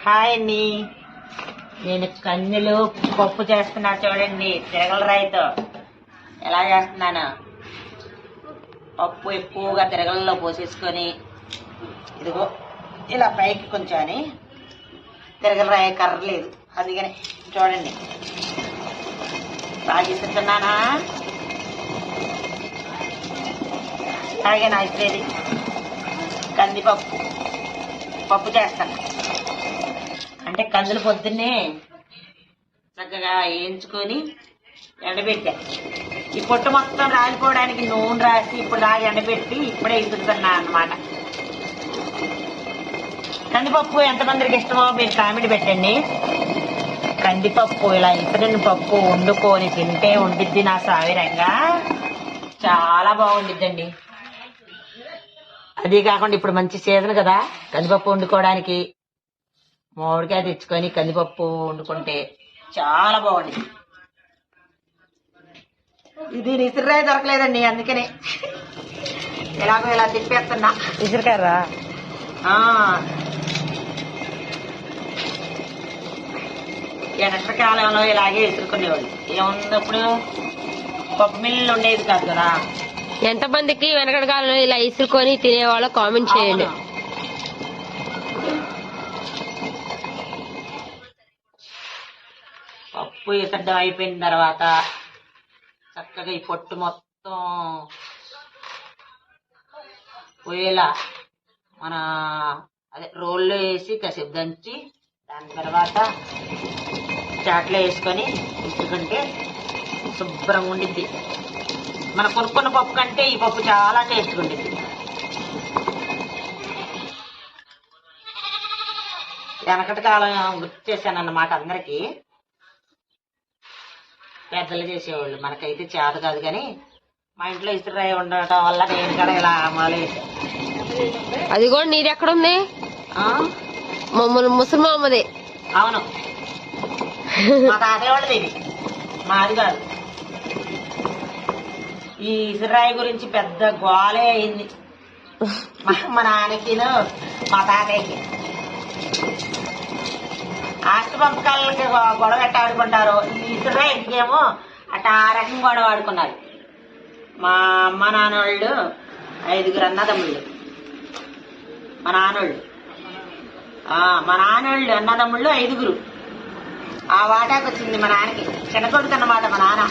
Hi అండి. నేను కందులు పప్పు చేస్తున్నా చూడండి. తిరగల రాయితో ఎలా చేస్తున్నాను. పప్పు ఎక్కువగా తిరగలలో పోసేసుకొని ఇదిగో ఇలా పైకి కొంచెం అని తిరగల రాయి కర్ర లేదు అందుకని చూడండి బాగా ఇస్తున్నానా. అలాగే నా ఇచ్చేది కందిపప్పు పప్పు చేస్తాను. అంటే కందులు పొద్దున్నే చక్కగా వేయించుకొని ఎండబెట్టా. ఈ పొట్టు మొత్తం రాలిపోవడానికి నూనె రాసి ఇప్పుడు దాకా ఎండబెట్టి ఇప్పుడే ఇస్తున్నా అన్నమాట. కందిపప్పు ఎంతమందికి ఇష్టమో మీరు కామెంట్ పెట్టండి. కందిపప్పు ఇలా ఇతరిన పప్పు వండుకొని తింటే ఉండిద్ది నా సావిరంగా చాలా బాగుండిద్దండి. అది కాకుండా ఇప్పుడు మంచి సీజన్ కదా కందిపప్పు వండుకోవడానికి. మామిడికాయ తెచ్చుకొని కందిపప్పు వండుకుంటే చాలా బాగుంది. ఇది ఇసురాయి దొరకలేదండి అందుకనే ఎలాగో ఇలా తిప్పేస్తున్నా. ఇసురుకారా ఎండాకాలంలో ఇలాగే ఇసురుకునేవాళ్ళు. ఏమున్నప్పుడు పప్పు మిల్లు ఉండేది కాదు కదా. ఎంతమందికి వెనకటి కాలంలో ఇలా ఇసురుకొని తినేవాళ్ళో కామెంట్ చేయండి. పప్పు ఇసడ్డం అయిపోయిన తర్వాత చక్కగా ఈ పొట్టు మొత్తం పోయేలా మన అదే రోల్లో వేసి కాసేపు దంచి దాని తర్వాత చాట్లో వేసుకొని ఇసుకుంటే శుభ్రంగా ఉండిద్ది. మన కొనుక్కున్న పప్పు కంటే ఈ పప్పు చాలా టేస్ట్గా ఉండిద్ది. వెనకటి కాలం గుర్తు చేశానన్నమాట అందరికీ. పెద్దలు చేసేవాళ్ళు మనకైతే చేత కాదు కానీ మా ఇంట్లో ఇసురాయి ఉండటం వల్ల నేను కూడా ఇలా మొదలెట్టా. అది కూడా నీరు ఎక్కడుంది? ముసలి అమ్మది. అవును మా తాతయ్య వాళ్ళది ఇది, మాది కాదు. ఈ ఇసురాయి గురించి పెద్ద గోలే అయింది మా నాన్నకిను మా తాతయ్యకి. ఆస్తి పంపకాలకి గొడవ ఎట్ట ఆడుకుంటారు, ఈ ఇసురాయికేమో అట్ట ఆ రకం గొడవ ఆడుకున్నారు. మా అమ్మ నాన్నోళ్ళు 5 అన్నదమ్ముళ్ళు. మా నాన్నోళ్ళు అన్నదమ్ముళ్ళు 5. ఆ వాటాకు వచ్చింది మా నాన్నకి. చిన్న కొడుకు అన్నమాట మా నాన్న.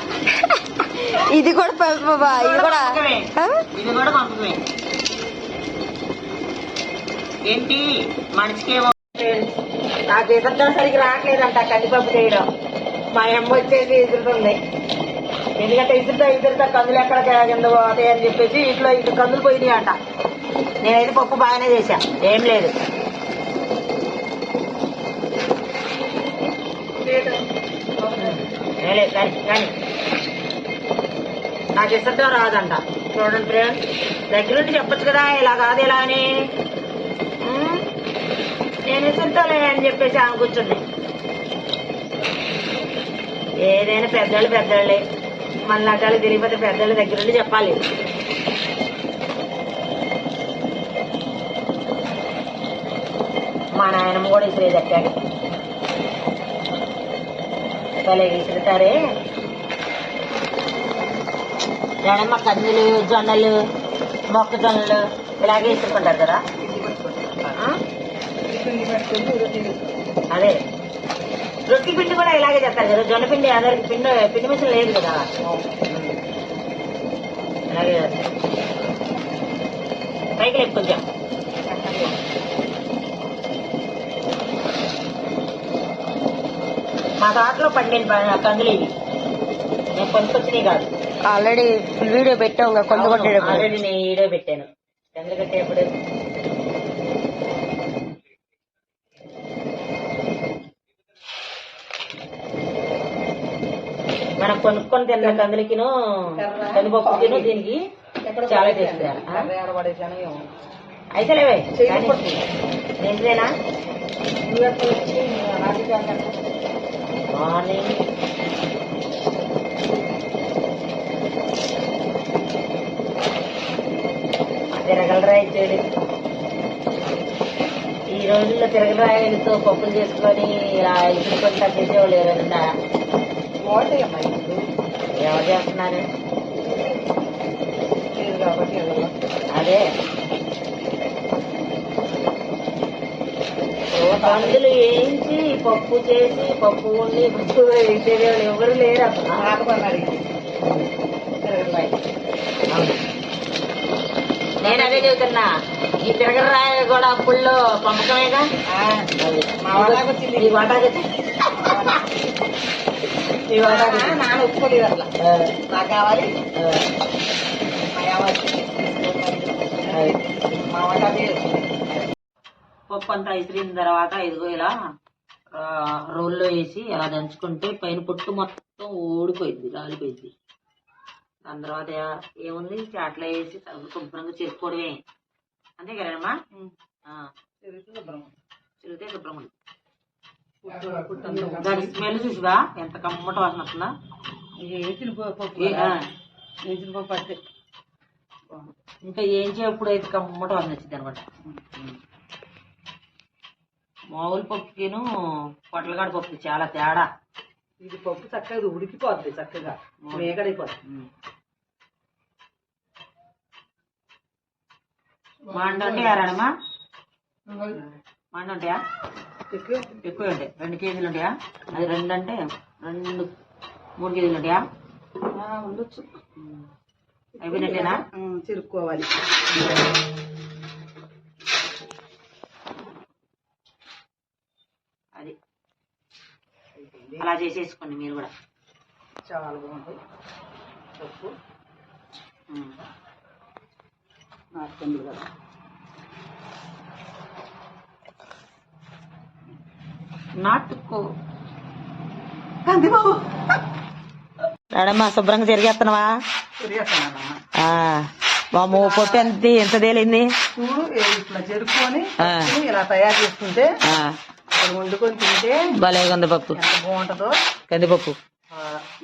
ఇది కూడా ఇది కూడా పంపకమే. ఏంటి మనిషికేమో నాకు ఇద్దరు సరిగ్గా రావట్లేదంట కందిపప్పు చేయడం. మా అమ్మ వచ్చేసి ఇసురుతుంది. ఎందుకంటే ఇసురుతా కందులు ఎక్కడ కింద పోతాయి అని చెప్పేసి ఇంట్లో ఇంక కందులు పోయినాయి అంట. నేనైతే పప్పు బాగానే చేశా, ఏం లేదు. కానీ నాకు ఇసురుతాం రాదంట. చూడండి ఫ్రెండ్స్, దగ్గరుండి చెప్పచ్చు కదా ఇలా కాదు ఇలా అని. నేను ఇసురుతాలే అని చెప్పేసి ఆమె కూర్చుంది. ఏదైనా పెద్దోళ్ళే. మళ్ళీ అడ్డాలు తిరిగిపోతే పెద్దోళ్ళ దగ్గరుండి చెప్పాలి. మా నాయనమ్మ కూడా ఇసురేది ఎక్కాడు. భలే ఇసురుతారే. నాయనమ్మ కందులు, జొన్నలు, మొక్కజొన్నలు ఇలాగే ఇసురుకుంటారు కదా. అదే రొట్టి పిండి కూడా ఇలాగే చేస్తారు కదా. జొన్న పిండి అందరికి పిండి మిషన్ లేదు కదా. అలాగే పైకి లేదు కొంచెం. మా తోటలో పండిన కందులు ఇవి, నేను కొనుక్కొచ్చినవి కాదు. ఆల్రెడీ ఫుల్ వీడియో పెట్టాం. ఆల్రెడీ నేను వీడియో పెట్టాను కందులు కట్టేప్పుడు. మనం కొనుక్కొని తిన్న కందులకిను కందిపప్పుకిను దీనికి చాలా టేస్ట్. అయితే లేవే ఏంటిదేనా మార్నింగ్ తిరగలరా ఇచ్చేది. ఈ రోజుల్లో తిరగరాయలతో పప్పులు చేసుకొని ఇలా ఇసుకొని తగ్గించేవాళ్ళు ఎవరైనా బాగుంటాయమ్మా ఇప్పుడు ఎవరు చేస్తున్నారు కాబట్టి అదే పందులు వేయించి పప్పు చేసి పప్పు ఉండి పప్పు వేసేవాళ్ళు ఎవరు లేరు అసలు ఆకుపన్నాడు నేను అదే చెబుతున్నా ఈ తిరగరాయ కూడా అప్పుల్లో పంపకమేగా ఈ వాటాకి నాన్న ఒప్పుకోలేదు అట్లా నాకు కావాలి మా వాటాకి పప్పు అంతా ఇసిరిన తర్వాత ఇదిగో ఇలా రోల్లో వేసి అలా దంచుకుంటే పైన పొట్టు మొత్తం ఊడిపోయింది రాలిపోయింది. దాని తర్వాత ఏముంది చాట్లో వేసి శుభ్రంగా చెరుపుకోవడమే అంతే కదమ్మా. చిరిగితే శుభ్రంగా దాని స్మెల్ చూసుగా ఎంత కమ్మట వాసన వస్తుందా. ఇంకా ఏం చేయప్పుడు అయితే కమ్మట వాసన వచ్చింది అనమాట. మామూలు పప్పుకిను పొట్లగాడ పప్పు చాలా తేడా. ఇది పప్పు చక్కగా ఉడికిపోద్ది చక్కగా మేకడైపోద్ది. మండ అంటే యారాడమ్మా మండ ఉంటాయా ఎక్కువ ఉంటాయి 2 కేజీలు ఉంటాయా అది 2 అంటే 3 కేజీలు ఉంటాయా ఉండొచ్చు. అయిపోయినట్టేనా చిరుక్కోవాలి. అది అలా చేసేసుకోండి మీరు కూడా చాలా బాగుంటాయి పప్పు నాటుకుంది కదా. నాటుకో బాబు రాడమ్మా శుభ్రంగా జరిగేస్తున్నావా? మామూ పొట్టు ఎంత తేలింది ఇట్లా చెరుపుకొని ఇలా తయారు చేసుకుంటే వండుకొని తింటే భలేగా ఉంది పప్పు. బాగుంటుందో కందిపప్పు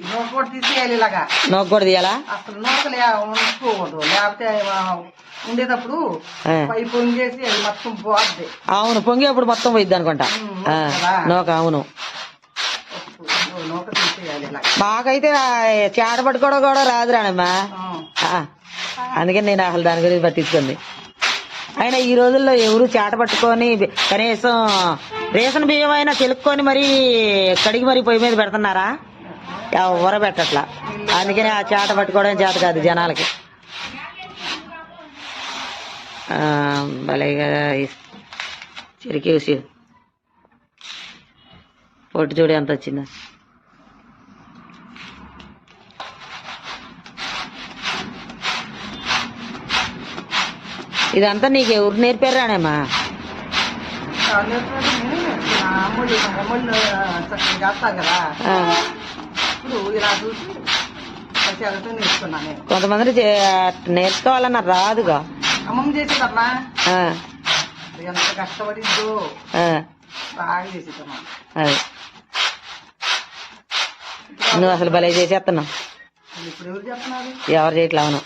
నూక కూడా తీసేయాలి. ఇలాగా నూక కూడా తీయాలా? అసలు నూకలే ఉంచుకోకూడదు లేకపోతే ఉండేటప్పుడు పై పొంగేసి అది మొత్తం పోద్ది. అవును పొంగేప్పుడు మొత్తం పోయిద్ది అనుకుంటా నూక. అవును నూక తీసేయాలి. మాకైతే చేట పట్టుకోవడం కూడా రాదు రానమ్మా. అందుకని నేను అసలు దాని గురించి పట్టించుకుంది. అయినా ఈ రోజుల్లో ఎవరు చేట పట్టుకొని కనీసం రేషన్ బియ్యం అయినా తెలుక్కొని మరీ కడిగి మరీ పొయ్యి మీద పెడుతున్నారా? ఎవరు పెట్టట్లా. అందుకని ఆ చేట పట్టుకోవడం చేత కాదు జనాలకి. భలేగా చెరికేసి పొట్టు చూడు ఎంత వచ్చిందా. ఇదంతా నీకు ఎవరు నేర్పారు రానేమ్మా? కొంతమంది నేర్చుకోవాలన్నా రాదుగా. అమ్మమ్మ చేసేదమ్మా ఎంత కష్టపడిందో బాగా చేసేదమ్మా. నువ్వు అసలు భలే చేసేస్తున్నావు. ఇప్పుడు ఎవరు చేస్తున్నారు? ఎవరు చేయట్లా? అవును